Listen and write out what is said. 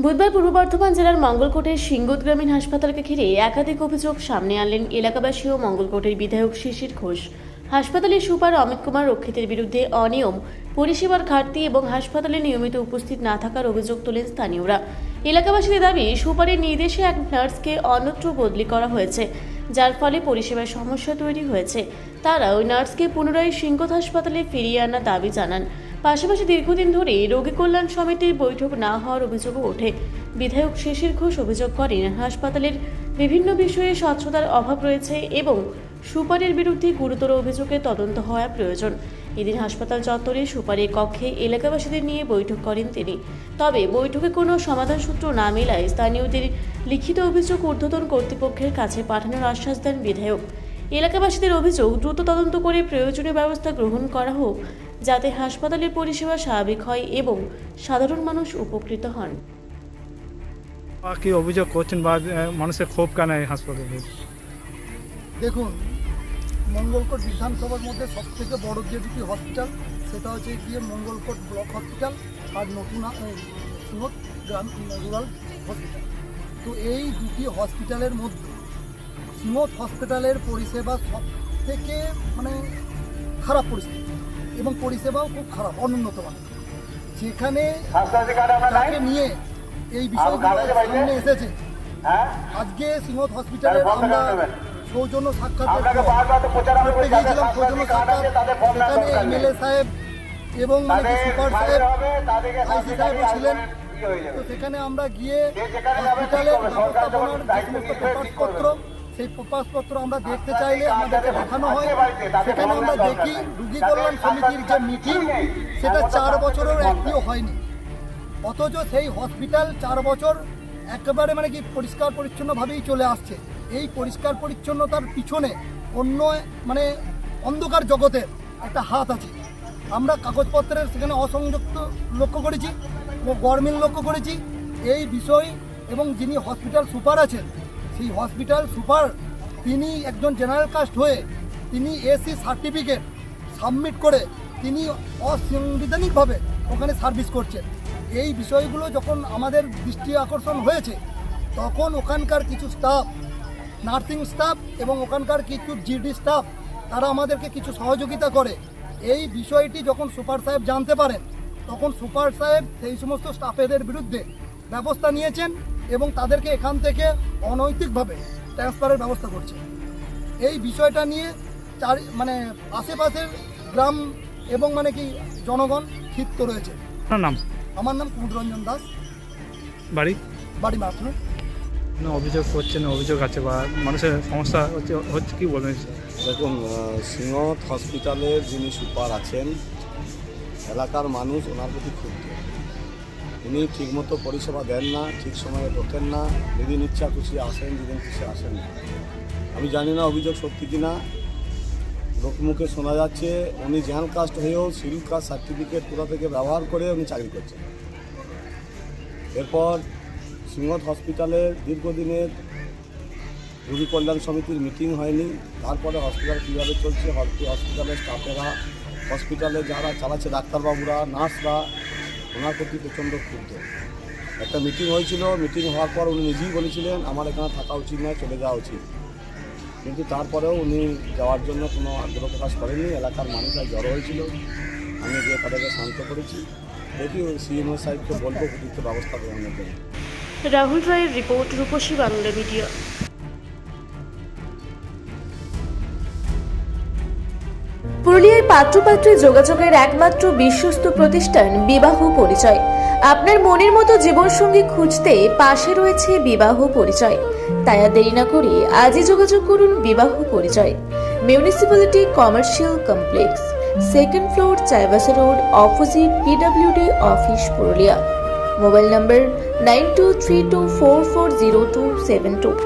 বুধবার পূর্ব বর্ধমান জেলার মঙ্গলকোটের সিঙ্গুর গ্রামীণ হাসপাতালকে ঘিরে একাধিক অভিযোগ সামনে আনলেন এলাকাবাসী ও মঙ্গলকোটের বিধায়ক শিশির ঘোষ। হাসপাতালের সুপার অমিত কুমার রক্ষিতের বিরুদ্ধে অনিয়ম, পরিষেবার ঘাটতি এবং হাসপাতালে নিয়মিত উপস্থিত না থাকার অভিযোগ তোলেন স্থানীয়রা। এলাকাবাসীদের দাবি, সুপারের নির্দেশে এক নার্সকে অন্যত্র বদলি করা হয়েছে, যার ফলে পরিষেবার সমস্যা তৈরি হয়েছে। তারা ওই নার্সকে পুনরায় সিঙ্গুর হাসপাতালে ফিরিয়ে আনার দাবি জানান। পাশাপাশি দীর্ঘদিন ধরে রোগী কল্যাণ সমিতির বৈঠক না হওয়ার অভিযোগও ওঠে। বিধায়ক শিশির ঘোষ অভিযোগ করেন, হাসপাতালের বিভিন্ন বিষয়ে স্বচ্ছতার অভাব রয়েছে এবং সুপারের বিরুদ্ধে গুরুতর অভিযোগে তদন্ত হওয়া প্রয়োজন। এদিন হাসপাতাল চত্বরে সুপারের কক্ষে এলাকাবাসীদের নিয়ে বৈঠক করেন তিনি। তবে বৈঠকে কোনো সমাধান সূত্র না মেলায় স্থানীয়দের লিখিত অভিযোগ ঊর্ধ্বতন কর্তৃপক্ষের কাছে পাঠানোর আশ্বাস দেন বিধায়ক। এলাকাবাসীদের অভিযোগ, দ্রুত তদন্ত করে প্রয়োজনীয় ব্যবস্থা গ্রহণ করা হোক, যাতে হাসপাতালের পরিষেবা স্বাভাবিক হয় এবং সাধারণ মানুষ উপকৃত হন। কি অভিযোগ করছেন বা মানুষের ক্ষোভ কেন এই হাসপাতালে? দেখুন, মঙ্গলকোট বিধানসভার মধ্যে সবথেকে বড় যে দুটি হসপিটাল, সেটা হচ্ছে গিয়ে মঙ্গলকোট ব্লক হসপিটাল আর নতুন সুনত গ্রাম রুরাল হসপিটাল। তো এই দুটি হসপিটালের মধ্যে সুনত হসপিটালের পরিষেবা সব থেকে খারাপ পরিস্থিতি এবং পরিষেবাও খুব খারাপ, অনুন্নত মানের। যেখানে তাকে নিয়ে এই বিষয়গুলো সামনে এসেছে, আজকে সিমত হসপিটালের আমরা সৌজন্য সাক্ষাৎ করতে গিয়েছিলাম। সৌজন্য সাক্ষাৎ, সেখানে এমএলএ সাহেব এবং সুপার সাহেব, আইসি সাহেবও ছিলেন। তো সেখানে আমরা গিয়ে হসপিটালের ব্যবস্থাপনার যে সমস্ত পেপারসপত্র, সেই পেপারসপত্র আমরা দেখতে চাইলে আমাদেরকে দেখানো হয়। সেখানে আমরা দেখি রোগী কল্যাণ সমিতির যে মিটিং, সেটা 4 বছরের একটিও হয়নি। অথচ সেই হসপিটাল 4 বছর একেবারে পরিষ্কার পরিচ্ছন্নভাবেই চলে আসছে। এই পরিষ্কার পরিচ্ছন্নতার পিছনে অন্য অন্ধকার জগতের একটা হাত আছে। আমরা কাগজপত্রের সেখানে অসংযুক্ত লক্ষ্য করেছি, গরমিল লক্ষ্য করেছি এই বিষয়। এবং যিনি হসপিটাল সুপার আছেন, সেই হসপিটাল সুপার তিনি একজন জেনারেল কাস্ট হয়ে তিনি এসি সার্টিফিকেট সাবমিট করে তিনি অসাংবিধানিকভাবে ওখানে সার্ভিস করছেন। এই বিষয়গুলো যখন আমাদের দৃষ্টি আকর্ষণ হয়েছে, তখন ওখানকার কিছু স্টাফ, নার্সিং স্টাফ এবং ওখানকার কিছু জিডি স্টাফ, তারা আমাদেরকে কিছু সহযোগিতা করে। এই বিষয়টি যখন সুপার সাহেব জানতে পারেন, তখন সুপার সাহেব সেই সমস্ত স্টাফেদের বিরুদ্ধে ব্যবস্থা নিয়েছেন এবং তাদেরকে এখান থেকে অনৈতিকভাবে ট্রান্সফারের ব্যবস্থা করছে। এই বিষয়টা নিয়ে আশেপাশের গ্রাম এবং জনগণ ক্ষিপ্ত রয়েছে। নাম? আমার নাম কুমুদরঞ্জন দাস। বাড়ি মাথুর। অভিযোগ করছেন, অভিযোগ আছে বা মানুষের সমস্যা হচ্ছে কি বলবেন? দেখুন, সিঙ্গত হসপিটালের যিনি সুপার আছেন, এলাকার মানুষ ওনার প্রতি ক্ষুব্ধ। উনি ঠিকমতো পরিষেবা দেন না, ঠিক সময়ে ঢোকেন না, যেদিন ইচ্ছা খুশি আসেন, যেদিন খুশি আসেন না। আমি জানি না অভিযোগ সত্যি কিনা, লোকমুখে শোনা যাচ্ছে উনি জেনারেল কাস্ট হয়েও শিডিউল কাস্ট সার্টিফিকেট কোথা থেকে ব্যবহার করে উনি চাকরি করছেন। এরপর সিঙ্গত হসপিটালের দীর্ঘদিনের রোগী কল্যাণ সমিতির মিটিং হয়নি। তারপরে হসপিটাল কীভাবে চলছে, হসপিটালের স্টাফেরা, হসপিটালে যারা চালাচ্ছে ডাক্তারবাবুরা, নার্সরা, ওনার প্রতি প্রচণ্ড ক্ষুব্ধ। একটা মিটিং হয়েছিল, মিটিং হওয়ার পর উনি নিজেই বলেছিলেন আমার এখানে থাকা উচিত নয়, চলে যাওয়া উচিত। কিন্তু তারপরেও উনি যাওয়ার জন্য কোনো আগ্রহ প্রকাশ করেননি। এলাকার মানুষরা জড়ো হয়েছিল, আমি গিয়ে তাদেরকে শান্ত করেছি। দেখি সিএমও সাহেবকে বলবো উপযুক্ত ব্যবস্থা গ্রহণের জন্য। রাহুল রায়ের রিপোর্ট, রূপসী বাংলা মিডিয়া। পুরুলিয়ায় পাত্রপাত্রী যোগাযোগের একমাত্র বিশ্বস্ত প্রতিষ্ঠান বিবাহ পরিচয়। আপনার মনের মতো জীবনসঙ্গী খুঁজতে পাশে রয়েছে বিবাহ পরিচয়। তাই আর দেরি না করে আজই যোগাযোগ করুন বিবাহ পরিচয়। Municipality commercial complex, 2nd floor, Chaibasa road, opposite PWD office, Purulia. Mobile নম্বর 9232440272।